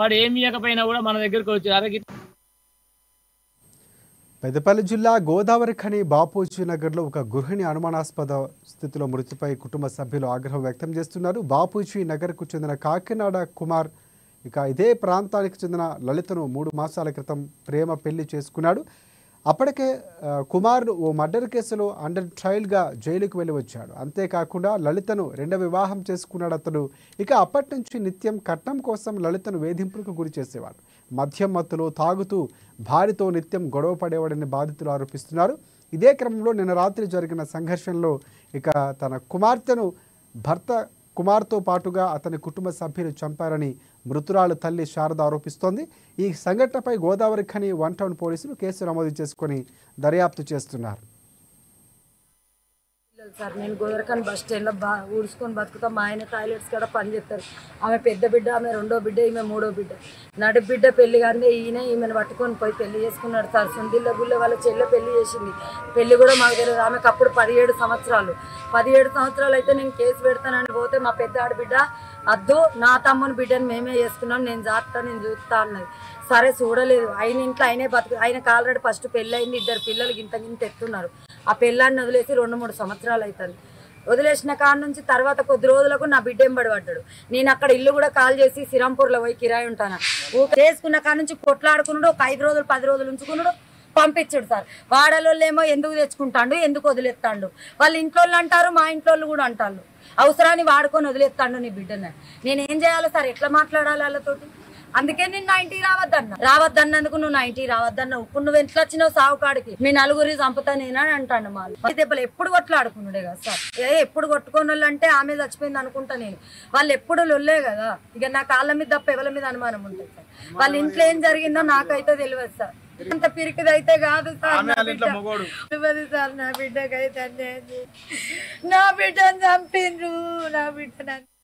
వాడు ఏమి ఇయ్యకపోయినా కూడా మన దగ్గరికి వచ్చి అరే పెద్దపల్లి జిల్లా గోదావరి ఖని బాపూజీ నగర్లో ఒక గృహిణి అనుమానాస్పద స్థితిలో మృతిపై కుటుంబ సభ్యులు ఆగ్రహం వ్యక్తం చేస్తున్నారు. బాపూజీ నగర్కు చెందిన కాకినాడ కుమార్ ఇదే ప్రాంతానికి చెందిన లలితను 3 మాసాల క్రితం ప్రేమ పెళ్లి చేసుకున్నాడు. అప్పటికే కుమార్ ఓ మర్డర్ కేసులో అండర్ ట్రయల్గా జైలుకు వెళ్ళి వచ్చాడు. అంతేకాకుండా లలితను రెండవ వివాహం చేసుకున్నాడు అతడు. అప్పటి నుంచి నిత్యం కట్నం కోసం లలితను వేధింపులకు గురి చేసేవాడు. మద్యం మత్తులో తాగుతూ భార్యతో నిత్యం గొడవ పడేవాడని బాధితులు ఆరోపిస్తున్నారు. ఇదే క్రమంలో నిన్న రాత్రి జరిగిన సంఘర్షణలో తన కుమార్తెను భర్త కుమార్తో పాటుగా అతని కుటుంబ సభ్యులు చంపారని మృతురాలు తల్లి శారద ఆరోపిస్తోంది. ఈ సంఘటనపై గోదావరి ఖని 1 టౌన్ పోలీసులు కేసు నమోదు చేసుకుని దర్యాప్తు చేస్తున్నారు. సార్ నేను గోదరఖాన్ బస్ స్టాండ్లో ఊడ్చుకొని బతుకుతాం. మా ఆయన టాయిలెట్స్ కూడా పని చేస్తారు. ఆమె పెద్ద బిడ్డ, ఆమె రెండో బిడ్డ, ఈమె మూడో బిడ్డ. నడి బిడ్డ పెళ్లి కానీ ఈమెను పట్టుకొని పోయి పెళ్లి చేసుకున్నాడు సార్. సుందిల్ల గుళ్ళ వాళ్ళ చెల్లె పెళ్లి చేసింది. పెళ్లి కూడా మాకు తెలియదు. ఆమెకు అప్పుడు 17 సంవత్సరాలు. 17 సంవత్సరాలు అయితే నేను కేసు పెడతానని పోతే మా పెద్ద ఆడబిడ్డ అద్దు నా తమ్ముని బిడ్డని మేమే చేసుకున్నాం, నేను చూస్తా అన్నది. సరే చూడలేదు. ఆయన ఇంట్లో ఆయనే ఆయనకు ఆల్రెడీ ఫస్ట్ పెళ్ళి అయింది. 2 పిల్లలు గింత ఎత్తున్నారు. ఆ పెళ్ళాన్ని వదిలేసి 2-3 సంవత్సరాలు అవుతుంది. వదిలేసిన కాడ నుంచి తర్వాత కొద్ది రోజులకు నా బిడ్డ ఎంబడి పడ్డాడు. నేను అక్కడ ఇల్లు కూడా కాల్ చేసి శ్రీరాంపూర్లో పోయి కిరాయి ఉంటాను. చేసుకున్న కాడ నుంచి కొట్లాడుకున్నాడు. ఒక 5 రోజులు 10 రోజులు ఉంచుకున్నాడు, పంపించాడు సార్. వాడలోళ్ళేమో ఎందుకు తెచ్చుకుంటాడు, ఎందుకు వదిలేస్తాడు. వాళ్ళ ఇంట్లో అంటారు, మా ఇంట్లో కూడా అంటారు. అవసరాన్ని వాడుకొని వదిలేస్తాడు నీ బిడ్డని. నేనేం చేయాలి సార్, ఎట్లా మాట్లాడాలి వాళ్ళతోటి? అందుకే నేను 90 రావద్దన్నందుకు నువ్వు 90 రావద్దన్నావు. ఇప్పుడు నువ్వు ఎంత వచ్చినావు సావుకాడికి, మీ నలుగురి చంపుతానేనా అని అంటాను. వాళ్ళు దెబ్బలు ఎప్పుడు కొట్లాడుకున్నాడే కదా సార్. ఎప్పుడు కొట్టుకున్న వాళ్ళు అంటే ఆమె చచ్చిపోయింది అనుకుంటా నేను. వాళ్ళు ఎప్పుడు లొల్లే కదా. ఇక నా కాళ్ళ మీద తప్ప ఎవరి మీద అనుమానం ఉంటుంది సార్. వాళ్ళ ఇంట్లో ఏం జరిగిందో నాకైతే తెలియదు సార్. అంత పిరికిదైతే కాదు సార్. సార్ నా బిడ్డకైతే నా బిడ్డను చంపిండ్రు. నా బిడ్డ